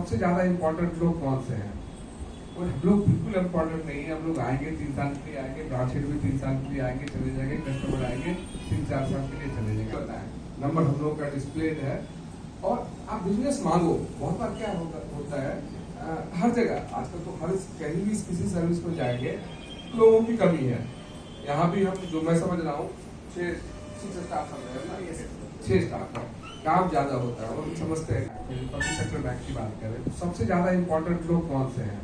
सबसे ज़्यादा इम्पोर्टेंट लोग कौन से हैं? और हम लोग बिल्कुल इम्पोर्टेंट नहीं है। हम लोग आएंगे 3 साल के लिए आएंगे, ब्रांच हेड भी 3 साल के लिए आएंगे, चले जाएंगे, कस्टमर आएंगे 3-4 साल के लिए चले जाएंगे। बताएं, नंबर हम लोग का डिस्प्ले है। और आप बिजनेस मांगो, बहुत बार क्या होता है हर जगह आजकल तो हर कहीं भी किसी सर्विस को जाएंगे लोगों की कमी है। यहाँ भी हम जो मैं समझ रहा हूँ 6 स्टाफ है ना, ये 6 स्टाफ है, काम ज्यादा होता है और हम समझते हैं। पब्लिक सेक्टर बैंक की बात करें तो सबसे ज्यादा इम्पोर्टेंट लोग कौन से हैं?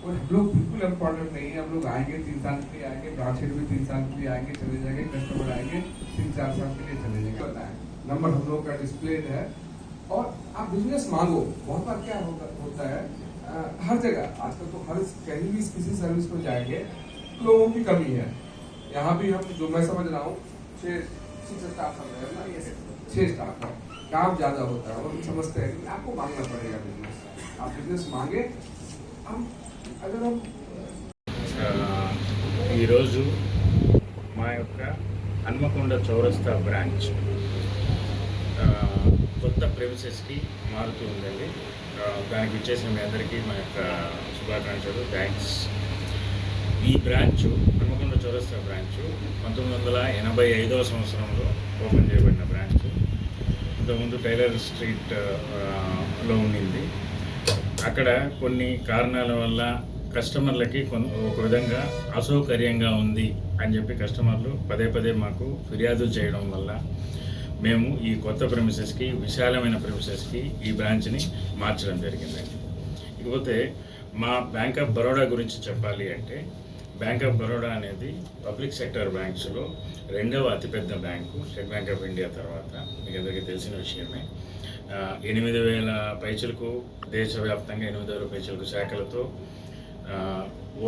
और हम लोग बिल्कुल इम्पोर्टेंट नहीं है। हम लोग आएंगे 3 साल के लिए आएंगे, ब्रांच हेड भी 3 साल के लिए आएंगे, चले जाएंगे, कस्टमर आएंगे 3-4 साल के लिए चले जाएंगे। बताएं, नंबर हम लोग का डिस्प्ले है। और आप बिजनेस मांगो, बहुत बार क्या होता है हर जगह आजकल तो हर कहीं भी किसी सर्विस को जाएंगे लोगों की कमी है। यहाँ भी हम जो मैं समझ रहा हूँ 6 स्टाफ है ना, ये 6 स्टाफ है, काम ज्यादा होता है और हम समझते हैं कि आपको मांगना पड़ेगा बिजनेस। आप बिजनेस मांगे हम अगर हम ఈరోజు మా యొక్క హన్మకొండ చౌరస్తా బ్రాంచ్ కొత్త ప్రెమిసెస్కి మారుతూ ఉందండి. దానికి ఇచ్చేసిన మీ అందరికీ మా యొక్క శుభాకాంక్షలు, థ్యాంక్స్. ఈ బ్రాంచ్ హన్మకొండ చౌరస్తా బ్రాంచ్ 1985వ సంవత్సరంలో ఓపెన్ చేయబడిన బ్రాంచ్. ఇంతకుముందు టైలర్ స్ట్రీట్లో ఉండింది. అక్కడ కొన్ని కారణాల వల్ల కస్టమర్లకి ఒక విధంగా అసౌకర్యంగా ఉంది అని చెప్పి కస్టమర్లు పదే పదే మాకు ఫిర్యాదులు చేయడం వల్ల మేము ఈ కొత్త ప్రెమిసెస్కి, విశాలమైన ప్రెమిసెస్కి ఈ బ్రాంచ్ని మార్చడం జరిగిందండి. ఇకపోతే మా బ్యాంక్ ఆఫ్ బరోడా గురించి చెప్పాలి అంటే, బ్యాంక్ ఆఫ్ బరోడా అనేది పబ్లిక్ సెక్టర్ బ్యాంక్స్లో 2వ అతిపెద్ద bank state bank of India తర్వాత. మీకు అందరికీ తెలిసిన విషయమే. 8,000 పైచలకు దేశవ్యాప్తంగా 8,000 పైచలకు శాఖలతో,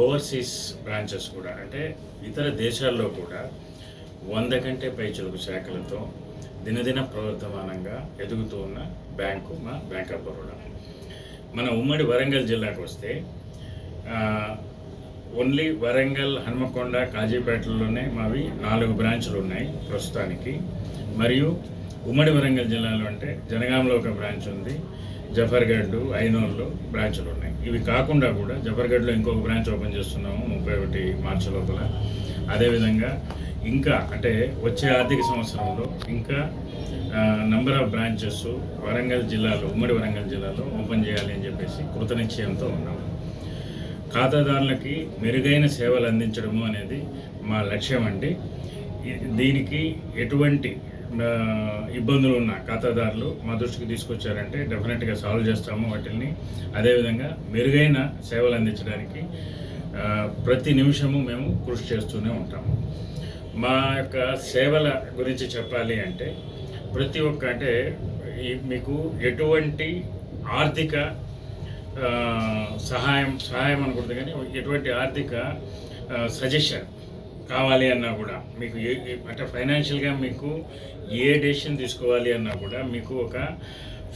ఓవర్సీస్ బ్రాంచెస్ కూడా అంటే ఇతర దేశాల్లో కూడా 100 కంటే పైచలకు శాఖలతో దినదిన ప్రవర్తమానంగా ఎదుగుతూ ఉన్న బ్యాంకు మా బ్యాంక్ ఆఫ్ బరోడా. మన ఉమ్మడి వరంగల్ జిల్లాకు వస్తే ఓన్లీ వరంగల్, హన్మకొండ, కాజీపేటలోనే మావి 4 బ్రాంచులు ఉన్నాయి ప్రస్తుతానికి. మరియు ఉమ్మడి వరంగల్ జిల్లాలో అంటే జనగాంలో ఒక బ్రాంచ్ ఉంది, జఫర్గఢ్, ఐనోల్లో బ్రాంచులు ఉన్నాయి. ఇవి కాకుండా కూడా జఫర్గఢ్లో ఇంకొక బ్రాంచ్ ఓపెన్ చేస్తున్నాము 31 మార్చి లోపల. అదేవిధంగా ఇంకా అంటే వచ్చే ఆర్థిక సంవత్సరంలో ఇంకా నంబర్ ఆఫ్ బ్రాంచెస్ వరంగల్ జిల్లాలో, ఉమ్మడి వరంగల్ జిల్లాలో ఓపెన్ చేయాలి అని చెప్పేసి కృతనిశ్చయంతో ఉన్నాము. ఖాతాదారులకి మెరుగైన సేవలు అందించడము అనేది మా లక్ష్యం అండి. దీనికి ఎటువంటి ఇబ్బందులు ఉన్న ఖాతాదారులు మా దృష్టికి తీసుకొచ్చారంటే డెఫినెట్గా సాల్వ్ చేస్తాము వాటిని. అదేవిధంగా మెరుగైన సేవలు అందించడానికి ప్రతి నిమిషము మేము కృషి చేస్తూనే ఉంటాము. మా యొక్క సేవల గురించి చెప్పాలి అంటే ప్రతి ఒక్క అంటే మీకు ఎటువంటి ఆర్థిక సహాయం అనుకుంటుంది, కానీ ఎటువంటి ఆర్థిక సజెషన్ కావాలి అన్నా కూడా మీకు అంటే ఫైనాన్షియల్గా మీకు ఏ డెసిషన్ తీసుకోవాలి అన్నా కూడా మీకు ఒక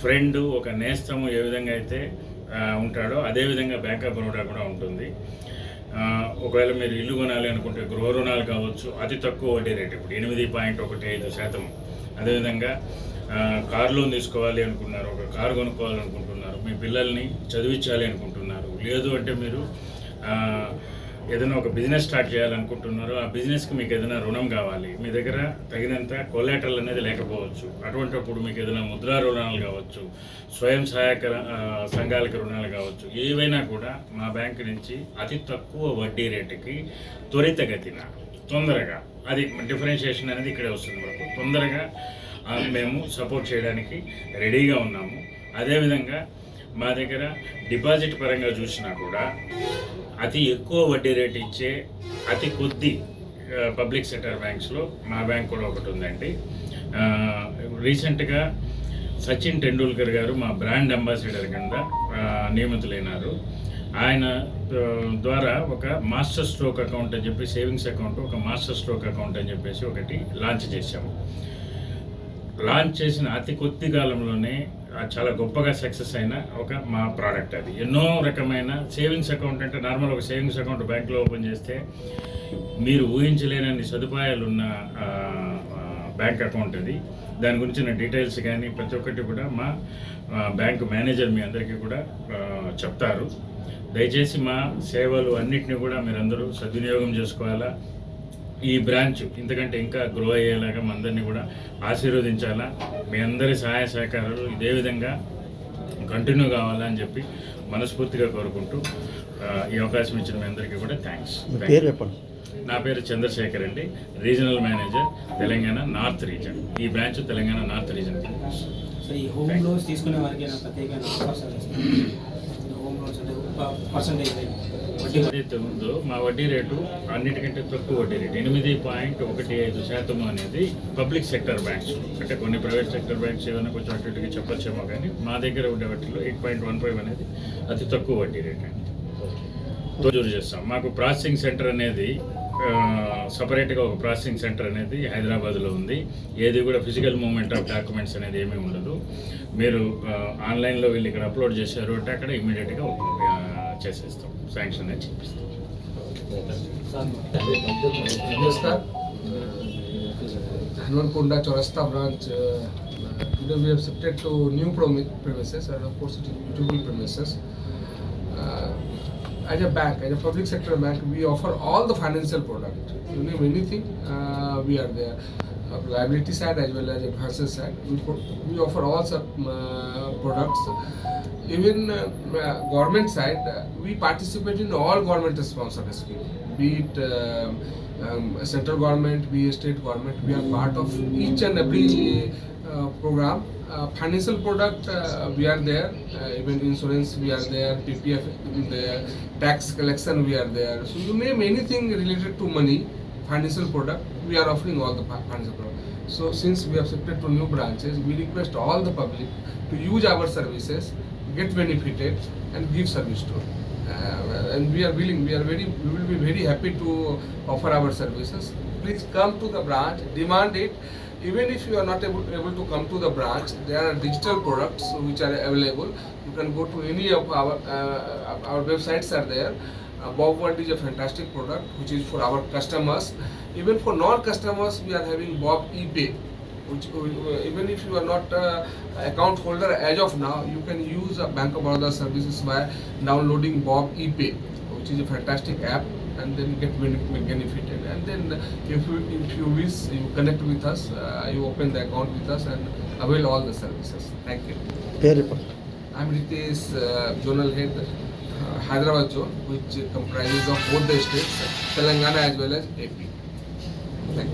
ఫ్రెండ్, ఒక నేస్తము ఏ విధంగా అయితే ఉంటాడో అదేవిధంగా బ్యాంక్ ఆఫ్ బరోడా కూడా ఉంటుంది. ఒకవేళ మీరు ఇల్లు కొనాలి అనుకుంటే గృహ రుణాలు కావచ్చు, అతి తక్కువ వడ్డీ రేటు ఇప్పుడు 8.15%. అదేవిధంగా కారు లోన్ తీసుకోవాలి అనుకున్నారు, ఒక కారు కొనుక్కోవాలనుకుంటున్నారు, మీ పిల్లల్ని చదివించాలి అనుకుంటున్నారు, లేదు అంటే మీరు ఏదైనా ఒక బిజినెస్ స్టార్ట్ చేయాలనుకుంటున్నారు, ఆ బిజినెస్కి మీకు ఏదైనా రుణం కావాలి, మీ దగ్గర తగినంత కొలాటరల్ అనేది లేకపోవచ్చు. అటువంటిప్పుడు మీకు ఏదైనా ముద్రా రుణాలు కావచ్చు, స్వయం సహాయక సంఘాలకు రుణాలు కావచ్చు, ఏవైనా కూడా మా బ్యాంక్ నుంచి అతి తక్కువ వడ్డీ రేటుకి త్వరితగతిన తొందరగా, అది డిఫరెన్షియేషన్ అనేది ఇక్కడే వస్తుంది మనకు, తొందరగా మేము సపోర్ట్ చేయడానికి రెడీగా ఉన్నాము. అదేవిధంగా మా దగ్గర డిపాజిట్ పరంగా చూసినా కూడా అతి ఎక్కువ వడ్డీ రేటు ఇచ్చే అతి కొద్ది పబ్లిక్ సెక్టర్ బ్యాంక్స్లో మా బ్యాంక్ కూడా ఒకటి ఉందండి. రీసెంట్గా సచిన్ టెండూల్కర్ గారు మా బ్రాండ్ అంబాసిడర్ కింద నియమితులైనారు. ఆయన ద్వారా ఒక మాస్టర్ స్ట్రోక్ అకౌంట్ అని చెప్పి సేవింగ్స్ అకౌంట్, ఒక మాస్టర్ స్ట్రోక్ అకౌంట్ అని చెప్పేసి ఒకటి లాంచ్ చేశాము. లాంచ్ చేసిన అతి కొద్ది కాలంలోనే చాలా గొప్పగా సక్సెస్ అయిన ఒక మా ప్రోడక్ట్ అది. ఎన్నో రకమైన సేవింగ్స్ అకౌంట్ అంటే నార్మల్ ఒక సేవింగ్స్ అకౌంట్ బ్యాంక్లో ఓపెన్ చేస్తే మీరు ఊహించలేనన్ని సదుపాయాలు ఉన్న బ్యాంక్ అకౌంట్ అది. దాని గురించిన డీటెయిల్స్ కానీ ప్రతి ఒక్కటి కూడా మా బ్యాంక్ మేనేజర్ మీ అందరికీ కూడా చెప్తారు. దయచేసి మా సేవలు అన్నిటిని కూడా మీరందరూ సద్వినియోగం చేసుకోవాలా. ఈ బ్రాంచ్ ఇంతకంటే ఇంకా గ్రో అయ్యేలాగా మా అందరినీ కూడా ఆశీర్వదించాలా. మీ అందరి సహాయ సహకారాలు ఇదే విధంగా కంటిన్యూ కావాలని చెప్పి మనస్ఫూర్తిగా కోరుకుంటూ ఈ అవకాశం ఇచ్చిన మీ అందరికీ కూడా థ్యాంక్స్. నా పేరు చంద్రశేఖర్ అండి, regional manager Telangana north region. ఈ branch Telangana north region. So ఈ హోమ్ లోన్స్ తీసుకునే వారికి ప్రత్యేకమైన ఆఫర్స్ హోమ్ లోన్స్ అంటే పర్సంటేజ్ వడ్డీ ఏదైతే ఉందో మా వడ్డీ రేటు అన్నిటికంటే తక్కువ వడ్డీ రేటు 8.15% అనేది పబ్లిక్ సెక్టర్ బ్యాంక్స్. అంటే కొన్ని ప్రైవేట్ సెక్టర్ బ్యాంక్స్ ఏమైనా కొంచెం అటు ఇటుగా చెప్పొచ్చేమో, కానీ మా దగ్గర ఉండే వాటిలో 8.15 అనేది అతి తక్కువ వడ్డీ రేట్ అండి. తోజూరు చేస్తాం. మాకు ప్రాసెసింగ్ సెంటర్ అనేది సపరేట్గా ఒక ప్రాసెసింగ్ సెంటర్ అనేది హైదరాబాద్లో ఉంది. ఏది కూడా ఫిజికల్ మూవ్మెంట్ ఆఫ్ డాక్యుమెంట్స్ అనేది ఏమీ ఉండదు. మీరు ఆన్లైన్లో వెళ్ళి ఇక్కడ అప్లోడ్ చేశారు అంటే అక్కడ ఇమ్మీడియట్గా చేసేస్తాం, శాంక్షన్ అనేది చేపిస్తాం. Namaskar. Hanwalkonda Chaurasta branch. Today we have shifted to new premises, and of course it is beautiful premises. As a bank, as a public sector bank, we offer all the financial products. You name anything, we are there. Liability side as well as advances side, we offer all products. Even government side, we participate in all government sponsored schemes. Be it central government, be it state government, we are part of each and every program. Financial product, we are there. Even insurance, we are there. PPF, there. Tax collection, we are there. So you name anything related to money, financial product, we are offering all the financial product. So since we have shifted to new branches, we request all the public to use our services, get benefited, and give service to. And we will be very happy to offer our services. Please come to the branch, demand it. Even if you are not able to come to the branch, there are digital products which are available. You can go to any of our websites are there. Bob World is a fantastic product which is for our customers. Even for non-customers, we are having Bob ePay. Which, even if you are not account holder as of now, you can use a Bank of Baroda services by downloading Bob ePay, which is a fantastic app, and then get benefited. And then if you wish, you connect with us, you open the account with us and avail all the services. Thank you. I am Ritesh, Zonal Head, Hyderabad Zone, which comprises of both the states, Telangana as well as AP. Thank you.